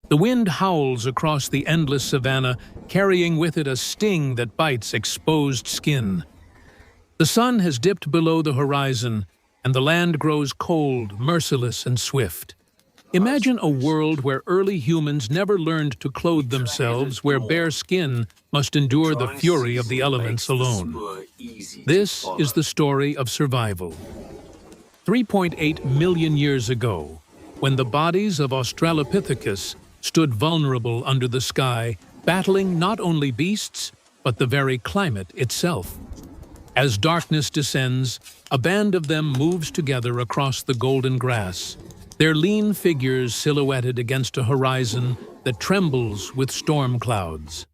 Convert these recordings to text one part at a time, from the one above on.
The wind howls across the endless savanna, carrying with it a sting that bites exposed skin. The sun has dipped below the horizon, and the land grows cold, merciless, and swift. Imagine a world where early humans never learned to clothe themselves, where bare skin must endure the fury of the elements alone. This is the story of survival. 3.8 million years ago, when the bodies of Australopithecus stood vulnerable under the sky, battling not only beasts, but the very climate itself. As darkness descends, a band of them moves together across the golden grass, their lean figures silhouetted against a horizon that trembles with storm clouds.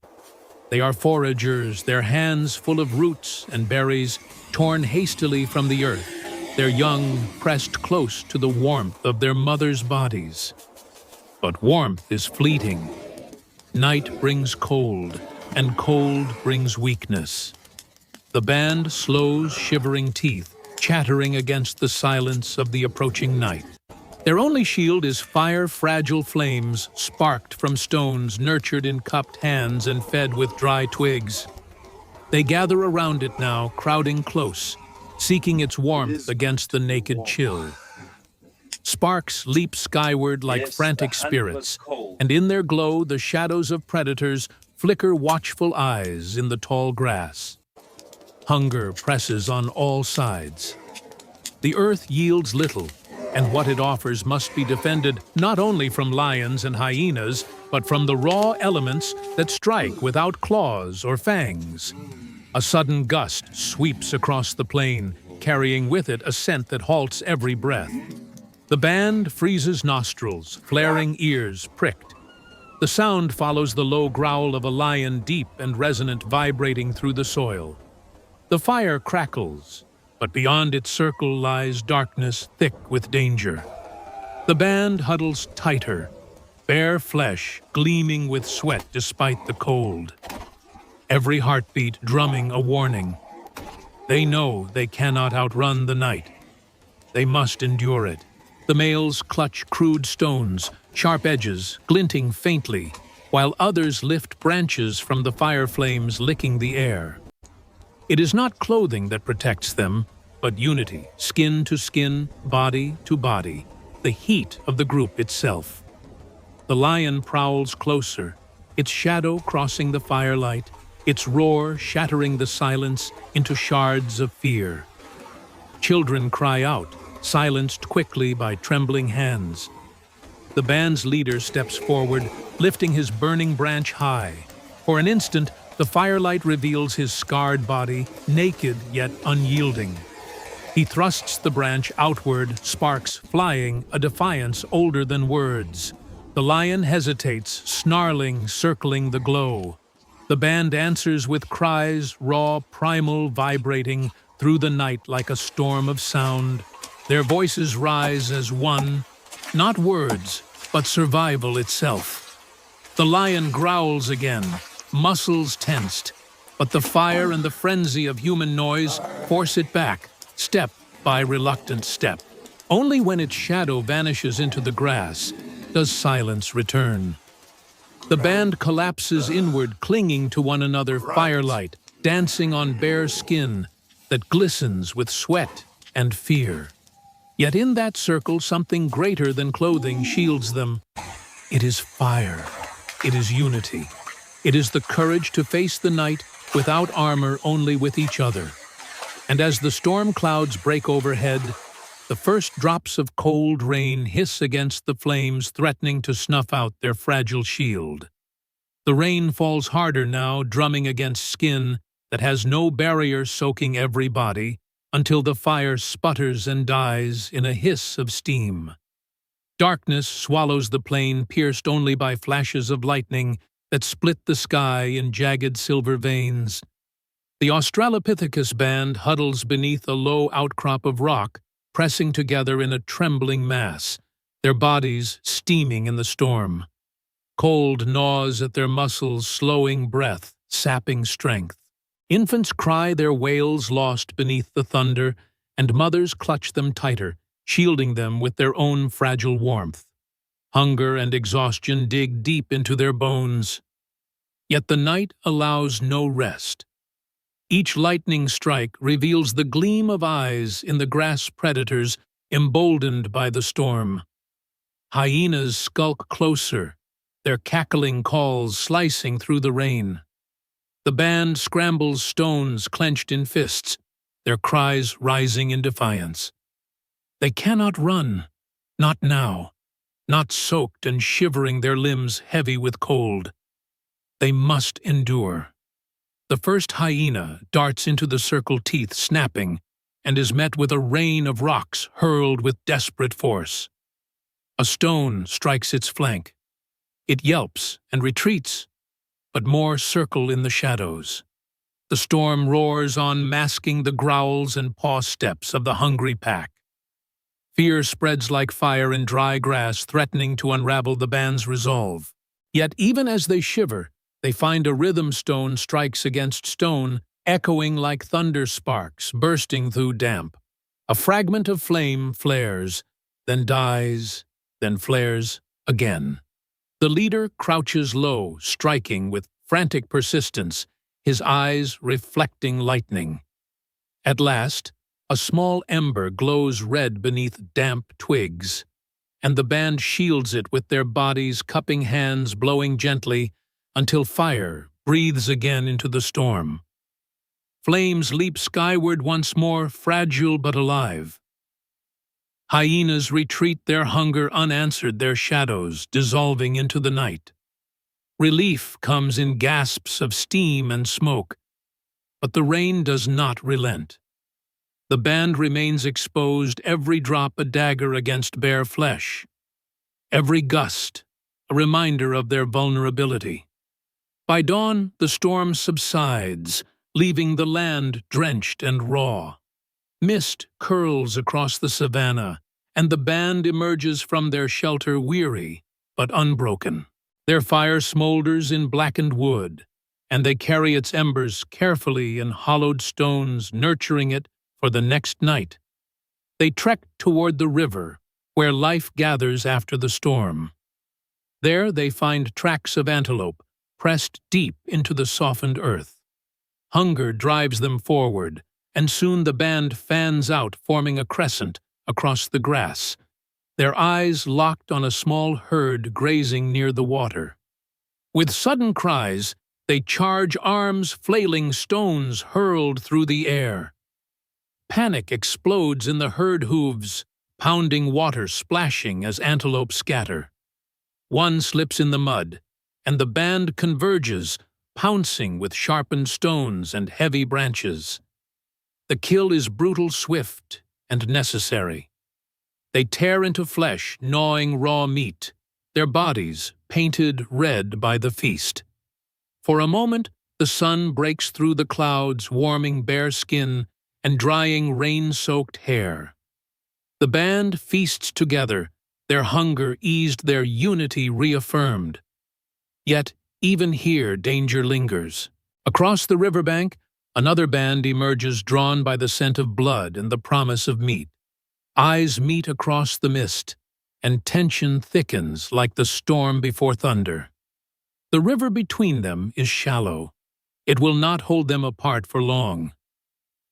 They are foragers, their hands full of roots and berries torn hastily from the earth, their young pressed close to the warmth of their mothers' bodies. But warmth is fleeting. Night brings cold, and cold brings weakness. The band slows shivering teeth, chattering against the silence of the approaching night. Their only shield is fire-fragile flames sparked from stones nurtured in cupped hands and fed with dry twigs. They gather around it now, crowding close, seeking its warmth against the naked chill. Sparks leap skyward like frantic spirits, and in their glow the shadows of predators flicker watchful eyes in the tall grass. Hunger presses on all sides. The earth yields little, and what it offers must be defended not only from lions and hyenas, but from the raw elements that strike without claws or fangs. A sudden gust sweeps across the plain, carrying with it a scent that halts every breath. The band freezes nostrils, flaring ears pricked. The sound follows the low growl of a lion, deep and resonant, vibrating through the soil. The fire crackles, but beyond its circle lies darkness thick with danger. The band huddles tighter, bare flesh gleaming with sweat despite the cold. Every heartbeat drumming a warning. They know they cannot outrun the night. They must endure it. The males clutch crude stones, sharp edges glinting faintly, while others lift branches from the fire flames licking the air. It is not clothing that protects them, but unity, skin to skin, body to body, the heat of the group itself. The lion prowls closer, its shadow crossing the firelight, its roar shattering the silence into shards of fear. Children cry out, silenced quickly by trembling hands. The band's leader steps forward, lifting his burning branch high. For an instant, the firelight reveals his scarred body, naked yet unyielding. He thrusts the branch outward, sparks flying, a defiance older than words. The lion hesitates, snarling, circling the glow. The band answers with cries, raw, primal, vibrating through the night like a storm of sound. Their voices rise as one, not words, but survival itself. The lion growls again, muscles tensed, but the fire and the frenzy of human noise force it back, step by reluctant step. Only when its shadow vanishes into the grass does silence return. The band collapses inward, clinging to one another, firelight, dancing on bare skin that glistens with sweat and fear. Yet in that circle, something greater than clothing shields them. It is fire. It is unity. It is the courage to face the night without armor, only with each other. And as the storm clouds break overhead, the first drops of cold rain hiss against the flames, threatening to snuff out their fragile shield. The rain falls harder now, drumming against skin that has no barrier, soaking every body, until the fire sputters and dies in a hiss of steam. Darkness swallows the plain, pierced only by flashes of lightning that split the sky in jagged silver veins. The Australopithecus band huddles beneath a low outcrop of rock, pressing together in a trembling mass, their bodies steaming in the storm. Cold gnaws at their muscles, slowing breath, sapping strength. Infants cry their wails lost beneath the thunder, and mothers clutch them tighter, shielding them with their own fragile warmth. Hunger and exhaustion dig deep into their bones. Yet the night allows no rest. Each lightning strike reveals the gleam of eyes in the grass predators emboldened by the storm. Hyenas skulk closer, their cackling calls slicing through the rain. The band scrambles stones clenched in fists, their cries rising in defiance. They cannot run, not now, not soaked and shivering, their limbs heavy with cold. They must endure. The first hyena darts into the circle, teeth snapping, and is met with a rain of rocks hurled with desperate force. A stone strikes its flank. It yelps and retreats, but more circle in the shadows. The storm roars on, masking the growls and paw steps of the hungry pack. Fear spreads like fire in dry grass, threatening to unravel the band's resolve. Yet even as they shiver, they find a rhythm. Stone strikes against stone, echoing like thunder sparks bursting through damp. A fragment of flame flares, then dies, then flares again. The leader crouches low, striking with frantic persistence, his eyes reflecting lightning. At last, a small ember glows red beneath damp twigs, and the band shields it with their bodies, cupping hands, blowing gently, until fire breathes again into the storm. Flames leap skyward once more, fragile but alive. Hyenas retreat, their hunger unanswered, their shadows dissolving into the night. Relief comes in gasps of steam and smoke, but the rain does not relent. The band remains exposed, every drop a dagger against bare flesh, every gust a reminder of their vulnerability. By dawn, the storm subsides, leaving the land drenched and raw. Mist curls across the savanna, and the band emerges from their shelter weary but unbroken. Their fire smolders in blackened wood, and they carry its embers carefully in hollowed stones, nurturing it for the next night. They trek toward the river, where life gathers after the storm. There they find tracks of antelope, pressed deep into the softened earth. Hunger drives them forward, and soon the band fans out, forming a crescent across the grass, their eyes locked on a small herd grazing near the water. With sudden cries, they charge, arms flailing, stones hurled through the air. Panic explodes in the herd hooves, pounding water splashing as antelope scatter. One slips in the mud, and the band converges, pouncing with sharpened stones and heavy branches. The kill is brutal, swift, and necessary. They tear into flesh, gnawing raw meat, their bodies painted red by the feast. For a moment, the sun breaks through the clouds, warming bare skin and drying rain-soaked hair. The band feasts together, their hunger eased, their unity reaffirmed. Yet, even here, danger lingers. Across the riverbank, another band emerges, drawn by the scent of blood and the promise of meat. Eyes meet across the mist, and tension thickens like the storm before thunder. The river between them is shallow. It will not hold them apart for long.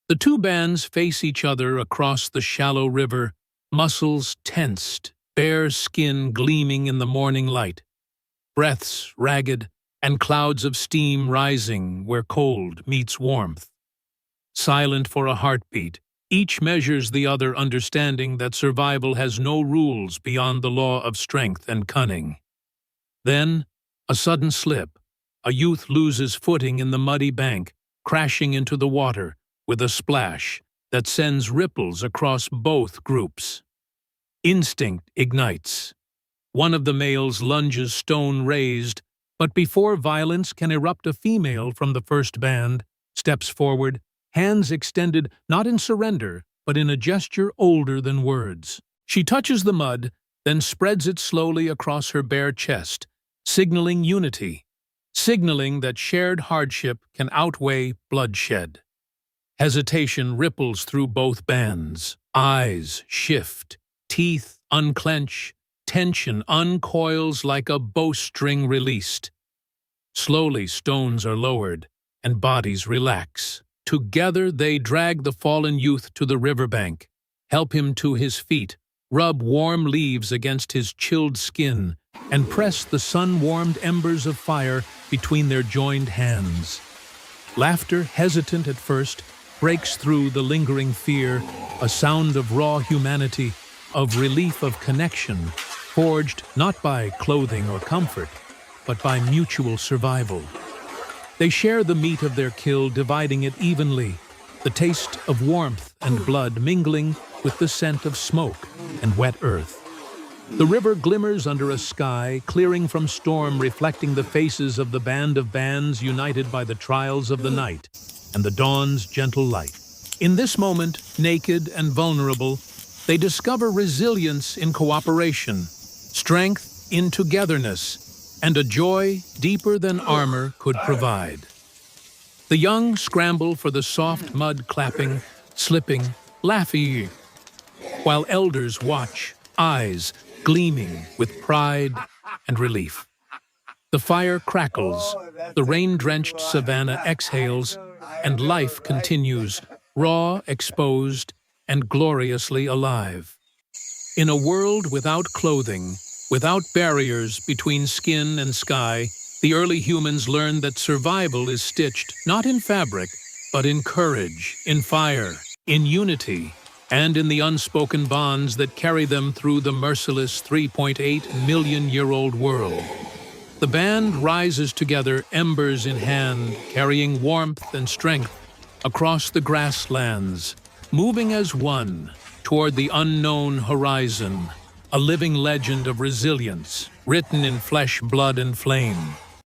The two bands face each other across the shallow river, muscles tensed, bare skin gleaming in the morning light, breaths ragged, and clouds of steam rising where cold meets warmth. Silent for a heartbeat, each measures the other, understanding that survival has no rules beyond the law of strength and cunning. Then, a sudden slip. A youth loses footing in the muddy bank, crashing into the water with a splash that sends ripples across both groups. Instinct ignites. One of the males lunges, stone raised, but before violence can erupt, a female from the first band steps forward, hands extended not in surrender, but in a gesture older than words. She touches the mud, then spreads it slowly across her bare chest, signaling unity, signaling that shared hardship can outweigh bloodshed. Hesitation ripples through both bands. Eyes shift, teeth unclench, tension uncoils like a bowstring released. Slowly stones are lowered, and bodies relax. Together they drag the fallen youth to the riverbank, help him to his feet, rub warm leaves against his chilled skin, and press the sun-warmed embers of fire between their joined hands. Laughter, hesitant at first, breaks through the lingering fear, a sound of raw humanity, of relief, of connection, forged not by clothing or comfort, but by mutual survival. They share the meat of their kill, dividing it evenly, the taste of warmth and blood mingling with the scent of smoke and wet earth. The river glimmers under a sky, clearing from storm, reflecting the faces of the band of bands united by the trials of the night and the dawn's gentle light. In this moment, naked and vulnerable, they discover resilience in cooperation, strength in togetherness, and a joy deeper than armor could provide. The young scramble for the soft mud, clapping, slipping, laughing, while elders watch, eyes gleaming with pride and relief. The fire crackles, the rain-drenched savanna exhales, and life continues, raw, exposed, and gloriously alive. In a world without clothing, without barriers between skin and sky, the early humans learned that survival is stitched not in fabric, but in courage, in fire, in unity, and in the unspoken bonds that carry them through the merciless 3.8-million-year-old world. The band rises together, embers in hand, carrying warmth and strength across the grasslands, moving as one toward the unknown horizon, a living legend of resilience, written in flesh, blood, and flame.